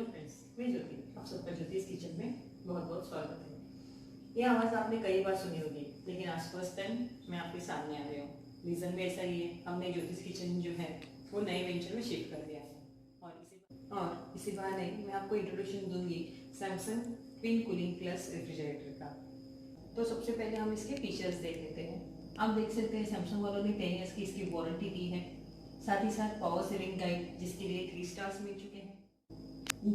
Friends, मैं ज्योति, आप सबका ज्योतिष किचन में बहुत बहुत स्वागत है। ये आवाज़ आपने कई बार सुनी होगी, लेकिन आज फर्स्ट टाइम मैं आपके सामने आ रही हूँ। रीज़न भी ऐसा ही है, हमने ज्योतिष किचन जो है वो नए वेंचर में शिफ्ट कर दिया है और इसी बहाने मैं आपको इंट्रोडक्शन दूंगी Samsung twin cooling plus refrigerator का। तो सबसे पहले हम इसके फीचर्स देख लेते हैं। आप देख सकते हैं सैमसंग वालों ने 10 ईयर्स की इसकी वारंटी दी है, साथ ही साथ पावर सेविंग गाइड जिसके लिए 3 स्टार्स मिल चुके हैं।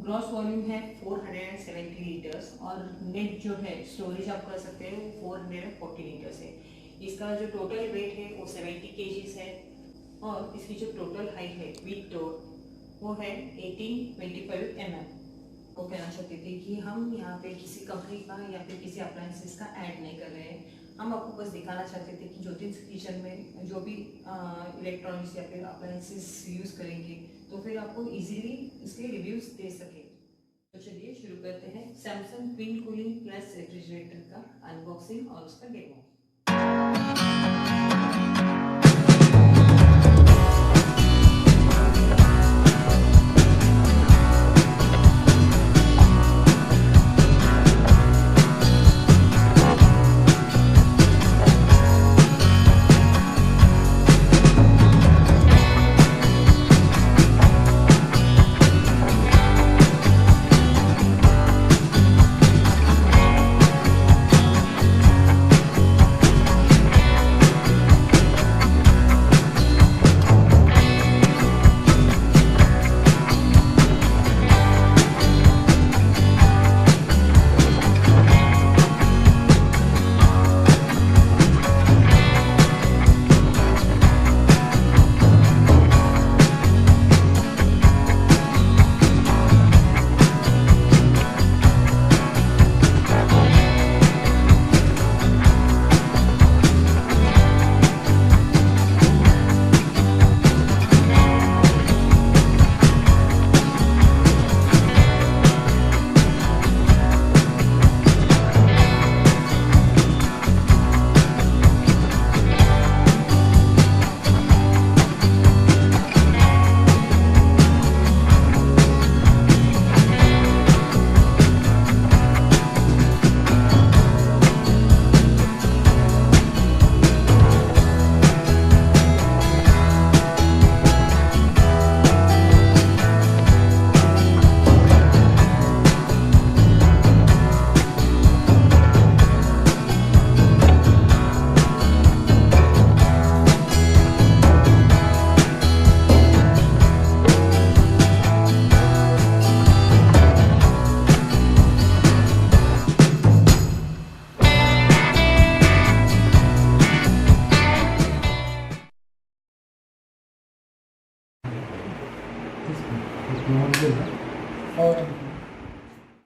ग्रॉस वॉल्यूम है 470 लीटर्स और नेट जो है स्टोरेज आप कर सकते हैं वो 440 लीटर्स है। इसका जो टोटल वेट है वो 70 kgs है और इसकी जो टोटल हाइट है विथ डोर वो है 1825 mm। वो कहना चाहते थे कि हम यहाँ पे किसी कंपनी का या फिर किसी अप्लायंसेस का ऐड नहीं कर रहे हैं, हम आपको बस दिखाना चाहते थे कि ज्योतिष किचन में जो भी इलेक्ट्रॉनिक्स या फिर अप्लायंसेस यूज़ करेंगे तो फिर आपको इजीली इसके रिव्यूज दे सके। तो चलिए शुरू करते हैं Samsung twin cooling plus refrigerator का अनबॉक्सिंग और उसका डेमो।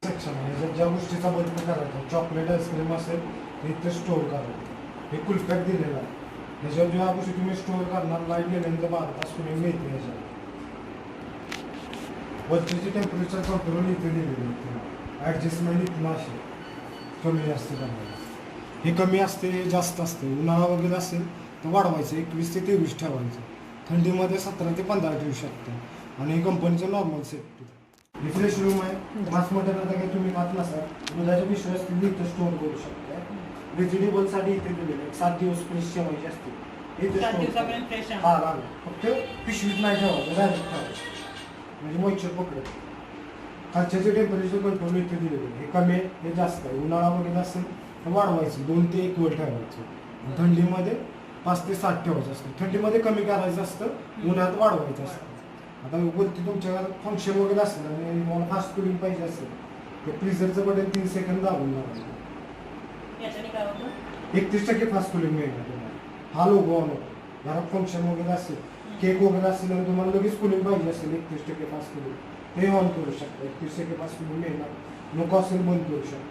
सेक्शन आहे ज्या गोष्टीचा बदल करायचा, चॉकलेट आईस्क्रीम असेल इथे स्टोअर करायचं, हे कुलपॅक दिलेलं आहे. ह्याच्यावर ज्या गोष्टी तुम्ही स्टोअर करणार लाईट गेल्यानंतर 12 तास तुम्ही मिळते. ह्याच्यात वरतीची टेम्परेचर कंट्रोल इथे दिलेली आहे, ॲडजस्टमेंट इथनं असे कमी जास्त करायला. हे कमी असते, हे जास्त असते. उन्हाळा वगैरे असेल तर वाढवायचं, 21 ते 23 ठेवायचं. थंडीमध्ये 17 ते 15 ठेवू शकता. आणि हे कंपनीचं नॉर्मल सेफ्टी. रिफ्रेश रूम आहे. मासमध्ये आता काही तुम्ही खात नसाल, दुधाच्या पिशव्या असतील इथं स्टोअर करू शकता. व्हेजिटेबलसाठी इथे दिलेलं 7 दिवस फ्रेश ठेवायचे असते. हा लागेल, फक्त पिशवीत नाही ठेवायचं, डायरेक्ट ठेवायचं म्हणजे मॉइश्चर पकडत. खालच्याचे टेम्परेचर कंट्रोल इथे दिलेलं आहे. हे कमी आहे, हे जास्त आहे. उन्हाळा वगैरे असेल तर वाढवायचं, 2 ते 1 वर ठेवायचं. थंडीमध्ये 5 ते 7 ठेवायचं असतं. थंडीमध्ये कमी करायचं असतं, उन्हाळ्यात वाढवायचं असतं. आता वरती तुमच्या घरात फंक्शन वगैरे असेल आणि मला फास्ट कूलिंग पाहिजे असेल तर फ्रीझरचं बटन 3 सेकंद दाबून लावायचं. 31% फास्ट कूलिंग मिळणार तुम्हाला. हा लोगो ऑन होतो. घरात फंक्शन वगैरे असेल, केक वगैरे असेल आणि तुम्हाला लगेच कूलिंग पाहिजे असेल 31% फास्ट कूलिंग, ते ऑन करू शकता. 31% फास्ट कूलिंग मिळणार. नको असेल बंद करू शकता.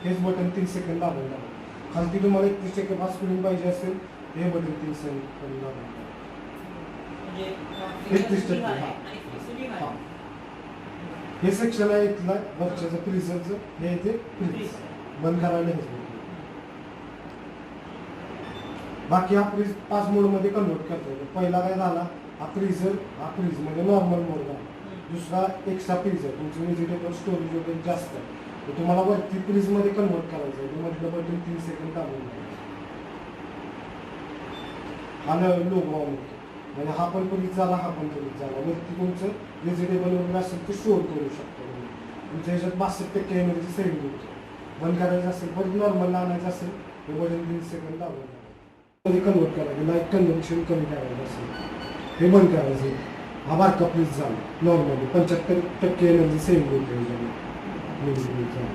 हेच बटन 3 सेकंद दाबून लावा. खालती तुम्हाला 31% फास्ट कूलिंग पाहिजे असेल हे बटन 3 सेकंद दाबून. 31%. हां, हे सेक्शन आहे इथलं वरच्याचं फ्रीझरचं. हे इथे फ्रीज बंद करायला हे. बाकी हा फ्रीज 5 मोडमध्ये कन्वर्ट करता येतो. पहिला काय झाला, हा फ्रीज म्हणजे नॉर्मल मोड झाला. दुसरा एक्स्ट्रा फ्रीज आहे, तुमचं व्हेजिटेबल स्टोरेज वगैरे जास्त आहे, तर तुम्हाला वरती फ्रीजमध्ये कन्वर्ट करायचं आहे. मधलं बटन 3 सेकंद दाबून हा लोगो ऑन होतो, म्हणजे हा पण फ्रीज झाला, हा पण फ्रीज झाला. वरती तुमचं व्हेजिटेबल वगैरे असेल ते स्टोअर करू शकता तुम्ही. तुमच्या ह्याच्यात 62% एनर्जी सेव्हिंग होते. बंद करायचं असेल, परत नॉर्मल आणायचं असेल, हे बटन 3 सेकंद दाबून मध्ये कन्वर्ट करायचं. लाईट कन्व्हर्शन कमी करायचं असेल हे बंद करायचं. हा बारका फ्रीज झाला नॉर्मली 75% एनर्जी सेव्हिंग होते ह्याच्यामध्ये.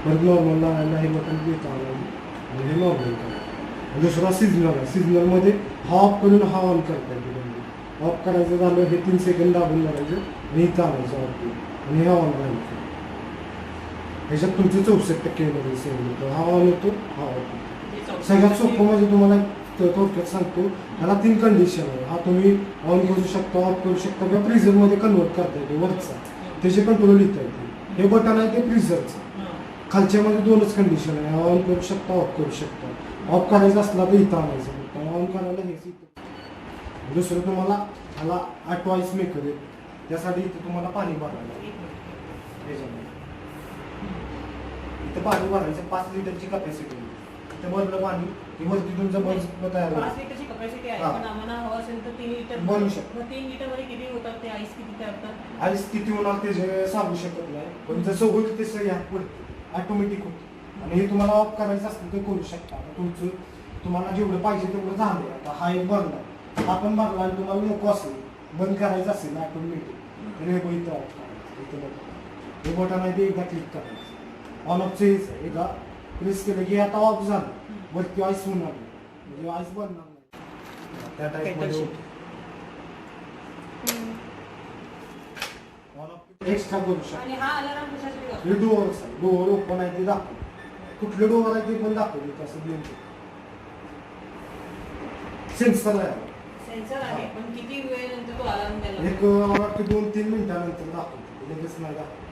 परत नॉर्मल आणायला हे बटन देता आलं आणि हे नॉर्मल करायचं. दुसरा सिजनल आहे, सिजनलमध्ये हा ऑफ करून हा ऑन करता येते. ऑफ करायचं झालं हे 3 सेकंद दाबून करायचं आणि इथं आणायचं ऑफ आणि हे ऑन राहायचं. ह्याच्यात तुमचं 64% एनर्जी सेव्हिंग होतं. हा ऑन होतो, हा ऑफ होतो. सगळ्यात सोपं म्हणजे तुम्हाला थोडक्यात सांगतो, ह्याला 3 कंडिशन आहे. हा तुम्ही ऑन करू शकता, ऑफ करू शकता किंवा फ्रीझरमध्ये कन्वर्ट करता येते वरचा, त्याचे कंट्रोल लिहिता येते. हे बटन आहे ते फ्रीझरचं. खालच्यामध्ये 2च कंडिशन आहे, ऑन करू शकता, ऑफ करू शकता. ऑफ करायचं असला तर इथं आणायचं, ऑन करायला हेच इथं. दुसरं तुम्हाला ह्याला ऑटो आईस मेकर आहे, त्यासाठी इथं तुम्हाला पाणी भरायला ह्याच्यामध्ये. इथं पाणी भरायचं 5 लिटरची कॅपॅसिटी. इथं भरलं पाणी की वरती तुमचं बल्ब तयार होईल. 5 लिटरची कॅपॅसिटी आहे, पण आम्हाला हवं असेल तर 3 लिटर बनवू शकतो. 3 लिटर मध्ये किती होतात ते आईस किती तयार होतात? आईस किती होणार ते सांगू शकत नाही, पण जसं होईल तसं या ऑटोमॅटिक होतं. आणि हे तुम्हाला ऑफ करायचं असतं ते करू शकता. आता तुम्हाला जेवढं पाहिजे तेवढं झालं. आता हा एक भरला, हा पण भरला आणि तुम्हाला नको असेल बंद करायचं असेल ऑटोमॅटिक, तर हे इथं ऑफ करायचं. इथं बटन, हे बटन आहे ते एकदा क्लिक करायचं. ऑन ऑफचं हेच आहे, एकदा प्रेस केलं की आता ऑफ झालं, वरती आईस होणार नाही, म्हणजे आईस बनणार नाही. त्या टाईपमध्ये एक्स्ट्रा करू शकतो. आणि हा अलार्म कशासाठी वापरतात? हे डोअर्स आहे, डोअर ओपन आहे ते दाखवतो, कुठलं डोअर आहे ते पण दाखवतो. असं ब्लिंक सेन्सर आहे, सेन्सर आहे, पण किती वेळ नंतर तो अलार्म द्यायला? एक मला वाटतं 2-3 मिनिटानंतर दाखवतो, लगेच नाही दाखवतो.